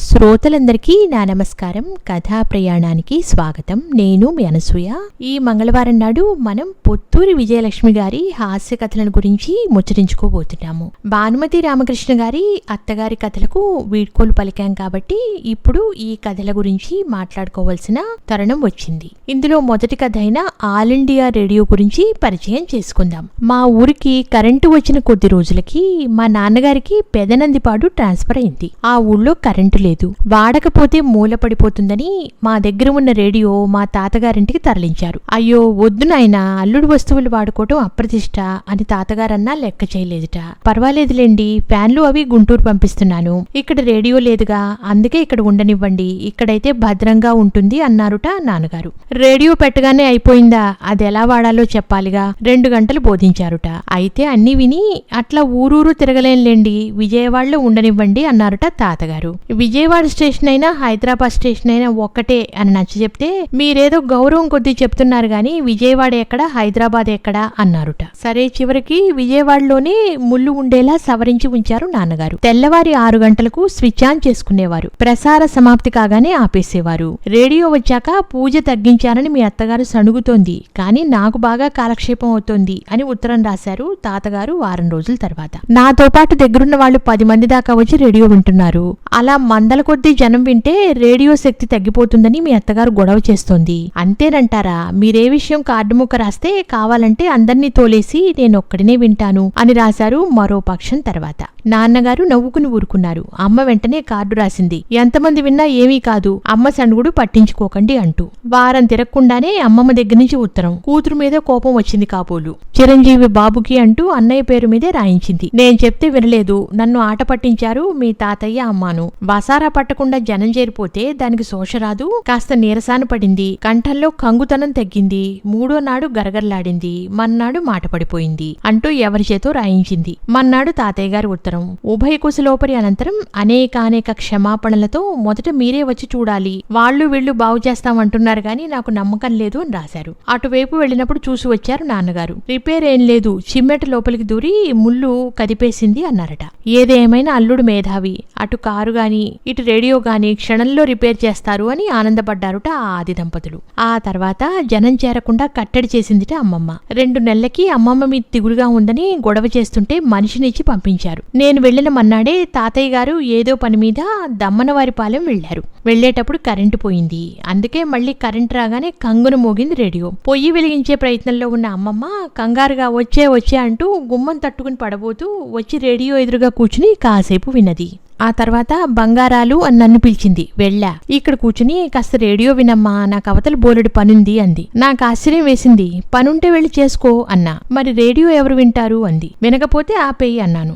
శ్రోతలందరికీ నా నమస్కారం. కథా ప్రయాణానికి స్వాగతం. నేను మీ అనసూయ. ఈ మంగళవారం నాడు మనం పొత్తూరి విజయలక్ష్మి గారి హాస్య కథలను గురించి ముచ్చరించుకోబోతున్నాము. భానుమతి రామకృష్ణ గారి అత్తగారి కథలకు వీడ్కోలు పలికాం కాబట్టి ఇప్పుడు ఈ కథల గురించి మాట్లాడుకోవాల్సిన తరుణం వచ్చింది. ఇందులో మొదటి కథ అయిన ఆల్ ఇండియా రేడియో గురించి పరిచయం చేసుకుందాం. మా ఊరికి కరెంటు వచ్చిన కొద్ది రోజులకి మా నాన్నగారికి పెదనందిపాడు ట్రాన్స్ఫర్ అయింది. ఆ ఊళ్ళో కరెంటు లేదు. వాడకపోతే మూలపడిపోతుందని మా దగ్గర ఉన్న రేడియో మా తాతగారింటికి తరలించారు. అయ్యో వద్దు నాయనా, అల్లుడు వస్తువులు వాడుకోవటం అప్రతిష్ట అని తాతగారన్నా లెక్క చేయలేదుట. పర్వాలేదులేండి, ఫ్యాన్లు అవి గుంటూరు పంపిస్తున్నాను, ఇక్కడ రేడియో లేదుగా, అందుకే ఇక్కడ ఉండనివ్వండి, ఇక్కడైతే భద్రంగా ఉంటుంది అన్నారుట నాన్నగారు. రేడియో పెట్టగానే అయిపోయిందా, అది ఎలా వాడాలో చెప్పాలిగా, 2 గంటలు బోధించారుట. అయితే అన్ని విని అట్లా ఊరూరు తిరగలేంలేండి, విజయవాడలో ఉండనివ్వండి అన్నారుట తాతగారు. విజయవాడ స్టేషన్ అయినా హైదరాబాద్ స్టేషన్ అయినా ఒక్కటే అని నచ్చ చెప్తే, మీరేదో గౌరవం కొద్దీ చెప్తున్నారు గాని విజయవాడ ఎక్కడ హైదరాబాద్ ఎక్కడా అన్నారుట. సరే, చివరికి విజయవాడలోనే ముళ్ళు ఉండేలా సవరించి ఉంచారు నాన్నగారు. తెల్లవారి 6 గంటలకు స్విచ్ ఆన్ చేసుకునేవారు. ప్రసార సమాప్తి కాగానే ఆపేసేవారు. రేడియో వచ్చాక పూజ తగ్గించారని మీ అత్తగారు సణుగుతోంది, కానీ నాకు బాగా కాలక్షేపం అవుతోంది అని ఉత్తరం రాశారు తాతగారు వారం రోజుల తర్వాత. నాతో పాటు దగ్గరున్న వాళ్ళు 10 మంది దాకా వచ్చి రేడియో వింటున్నారు. అలా మందల కొద్దీ జనం వింటే రేడియో శక్తి తగ్గిపోతుందని మీ అత్తగారు గొడవ చేస్తోంది. అంతేనంటారా? మీరే విషయం కార్డు ముక్క రాస్తే కావాలంటే అందర్నీ తోలేసి నేనొక్కడినే వింటాను అని రాశారు మరో పక్షం తర్వాత. నాన్నగారు నవ్వుకుని ఊరుకున్నారు. అమ్మ వెంటనే కార్డు రాసింది. ఎంతమంది విన్నా ఏమీ కాదు, అమ్మ సణుగుడు పట్టించుకోకండి అంటూ. వారం తిరగకుండానే అమ్మమ్మ దగ్గర నుంచి ఉత్తరం. కూతురు మీద కోపం వచ్చింది కాబోలు. చిరంజీవి బాబుకి అంటూ అన్నయ్య పేరు మీదే రాయించింది. నేను చెప్తే వినలేదు, నన్ను ఆట పట్టించారు మీ తాతయ్య అమ్మాను. వసారా పట్టకుండా జనం చేరిపోతే దానికి శోషరాదు. కాస్త నీరసాన పడింది, కంఠంలో కంగుతనం తగ్గింది, 3వ నాడు గరగరలాడింది, మన్నాడు మాట పడిపోయింది అంటూ ఎవరి చేతో రాయించింది. మన్నాడు తాతయ్య గారి ఉత్తరం. ఉభయ కుశలోపరి అనంతరం అనేక క్షమాపణలతో మొదట మీరే వచ్చి చూడాలి, వాళ్ళు వీళ్ళు బాగు చేస్తామంటున్నారు గాని నాకు నమ్మకం లేదు అని రాశారు. అటువైపు వెళ్లినప్పుడు చూసి వచ్చారు నాన్నగారు. రిపేర్ ఏం లేదు, చిమ్మెట లోపలికి దూరి ముళ్ళు కదిపేసింది అన్నారట. ఏదేమైనా అల్లుడు మేధావి, అటు కారు గాని ఇటు రేడియో గాని క్షణంలో రిపేర్ చేస్తారు అని ఆనందపడ్డారుట ఆ ఆది దంపతులు. ఆ తర్వాత జనం చేరకుండా కట్టడి చేసిందిట అమ్మమ్మ. 2 నెలలకి అమ్మమ్మ మీద తిగులుగా ఉందని గొడవ చేస్తుంటే మనిషినిచ్చి పంపించారు. నేను వెళ్లిన మన్నాడే తాతయ్య గారు ఏదో పని మీద దమ్మనవారిపాలెం వెళ్లారు. వెళ్లేటప్పుడు కరెంటు పోయింది. అందుకే మళ్లీ కరెంటు రాగానే కంగున మోగింది రేడియో. పొయ్యి వెలిగించే ప్రయత్నంలో ఉన్న అమ్మమ్మ కంగారుగా వచ్చే అంటూ గుమ్మం తట్టుకుని పడబోతూ వచ్చి రేడియో ఎదురుగా కూర్చుని కాసేపు విన్నది. ఆ తర్వాత బంగారాలు అని నన్ను పిలిచింది. వెళ్ళా. ఇక్కడ కూర్చుని కాస్త రేడియో వినమ్మా, నాకు అవతల బోలెడు పనుంది అంది. నాకు ఆశ్చర్యం వేసింది. పనుంటే వెళ్ళి చేసుకో అన్నా. మరి రేడియో ఎవరు వింటారు అంది. వినకపోతే ఆపేయి అన్నాను.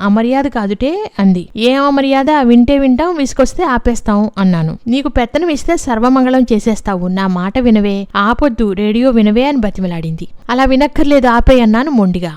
అమర్యాద కాదుటే అంది. ఏం అమర్యాద, వింటే వింటాం, విసుకొస్తే ఆపేస్తాం అన్నాను. నీకు పెత్తనం ఇస్తే సర్వమంగళం చేసేస్తావు, నా మాట వినవే, ఆపొద్దు, రేడియో వినవే అని బతిమలాడింది. అలా వినక్కర్లేదు, ఆపేయి అన్నాను మొండిగా.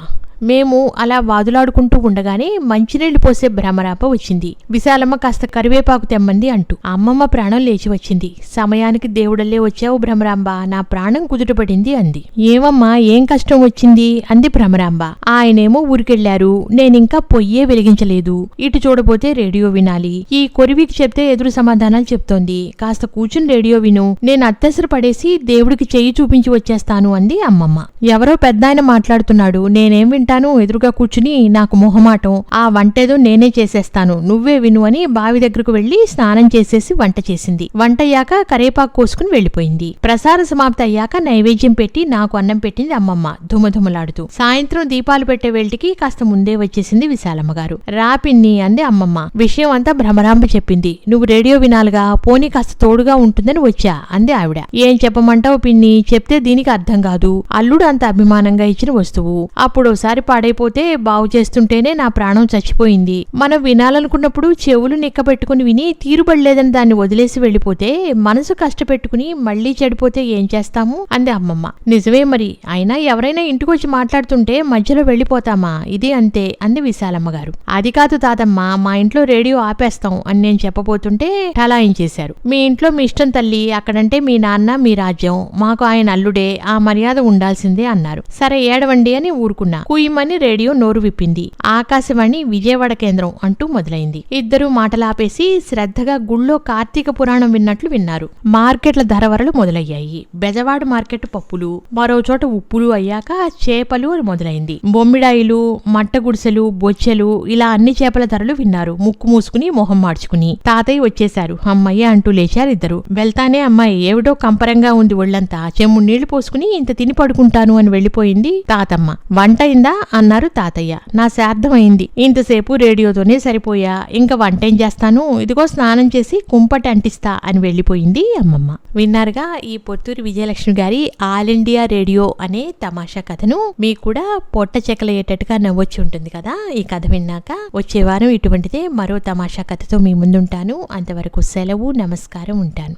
మేము అలా వాదులాడుకుంటూ ఉండగానే మంచినీళ్లు పోసే భ్రమరాంబ వచ్చింది. విశాలమ్మ కాస్త కరివేపాకు తెమ్మంది అంటూ. అమ్మమ్మ ప్రాణం లేచి వచ్చింది. సమయానికి దేవుడల్లే వచ్చావు భ్రమరాంబ, నా ప్రాణం కుదుటపడింది అంది. ఏమమ్మా, ఏం కష్టం వచ్చింది అంది భ్రమరాంబ. ఆయనేమో ఊరికెళ్లారు, నేనింకా పొయ్యే వెలిగించలేదు, ఇటు చూడబోతే రేడియో వినాలి, ఈ కొరివికి చెప్తే ఎదురు సమాధానాలు చెప్తోంది, కాస్త కూర్చుని రేడియో విను, నేను అత్తెసరు పడేసి దేవుడికి చెయ్యి చూపించి వచ్చేస్తాను అంది అమ్మమ్మ. ఎవరో పెద్దాయన మాట్లాడుతున్నాడు, నేనేం వింటా, ఎదురుగా కూర్చుని నాకు మొహమాటం, ఆ వంటేదో నేనే చేసేస్తాను, నువ్వే విను అని బావి దగ్గరకు వెళ్లి స్నానం చేసేసి వంట చేసింది. వంటయ్యాక కరేపాకు కోసుకుని వెళ్లిపోయింది. ప్రసార సమాప్తి అయ్యాక నైవేద్యం పెట్టి నాకు అన్నం పెట్టింది అమ్మమ్మ ధుమధుమలాడుతూ. సాయంత్రం దీపాలు పెట్టే వేళటికి కాస్త ముందే వచ్చేసింది విశాలమ్మ గారు. రాపిన్ని అంది అమ్మమ్మ. విషయం అంతా భ్రమరాంబ చెప్పింది. నువ్వు రేడియో వినాలిగా, పోనీ కాస్త తోడుగా ఉంటుందని వచ్చా అంది ఆవిడ. ఏం చెప్పమంటావు పిన్ని, చెప్తే దీనికి అర్థం కాదు, అల్లుడు అంత అభిమానంగా ఇచ్చిన వస్తువు, అప్పుడోసారి పాడైపోతే బాగు చేస్తుంటేనే నా ప్రాణం చచ్చిపోయింది. మనం వినాలనుకున్నప్పుడు చెవులు నిక్కబెట్టుకుని విని తీరుబడలేదని దాన్ని వదిలేసి వెళ్లిపోతే, మనసు కష్టపెట్టుకుని మళ్లీ చెడిపోతే ఏం చేస్తాము అంది అమ్మమ్మ. నిజమే మరి, అయినా ఎవరైనా ఇంటికొచ్చి మాట్లాడుతుంటే మధ్యలో వెళ్లిపోతామా, ఇది అంతే అంది విశాలమ్మ గారు. అది కాదు తాతమ్మ, మా ఇంట్లో రేడియో ఆపేస్తాం అని నేను చెప్పబోతుంటే ఠలాయించేశారు. మీ ఇంట్లో మీ ఇష్టం తల్లి, అక్కడంటే మీ నాన్న మీ రాజ్యం, మాకు ఆయన అల్లుడే, ఆ మర్యాద ఉండాల్సిందే అన్నారు. సరే ఏడవండి అని ఊరుకున్నా. కుయ్యమని రేడియో నోరు విప్పింది. ఆకాశవాణి విజయవాడ కేంద్రం అంటూ మొదలైంది. ఇద్దరు మాటలాపేసి శ్రద్ధగా గుళ్ళో కార్తీక పురాణం విన్నట్లు విన్నారు. మార్కెట్ల ధరవరలు మొదలయ్యాయి. బెజవాడ మార్కెట్ పప్పులు, మరో చోట ఉప్పులు అయ్యాక చేపలు అని మొదలైంది. బొమ్మిడాయిలు, మట్టగుడిసెలు, బొచ్చెలు, ఇలా అన్ని చేపల ధరలు విన్నారు. ముక్కు మూసుకుని మొహం మార్చుకుని. తాతయ్య వచ్చేశారు. అమ్మయ్య అంటూ లేచారు ఇద్దరు. వెళ్తానే అమ్మాయి ఏమిటో కంపరంగా ఉంది ఒళ్ళంతా, చెమ్ము నీళ్లు పోసుకుని ఇంత తిని పడుకుంటాను అని వెళ్లిపోయింది తాతమ్మ. వంట అయిందా అన్నారు తాతయ్య. నా శ్రాద్ధం అయింది. ఇంతసేపు రేడియోతోనే సరిపోయా, ఇంకా వంటేం చేస్తాను, ఇదిగో స్నానం చేసి కుంపటి అంటిస్తా అని వెళ్లిపోయింది అమ్మమ్మ. విన్నారుగా ఈ పొత్తూరి విజయలక్ష్మి గారి ఆల్ ఇండియా రేడియో అనే తమాషా కథను. మీకు కూడా పొట్ట చెక్కలయ్యేటట్టుగా నవ్వొచ్చి ఉంటుంది కదా ఈ కథ విన్నాక. వచ్చే వారం ఇటువంటిదే మరో తమాషా కథతో మీ ముందుంటాను. అంతవరకు సెలవు, నమస్కారం, ఉంటాను.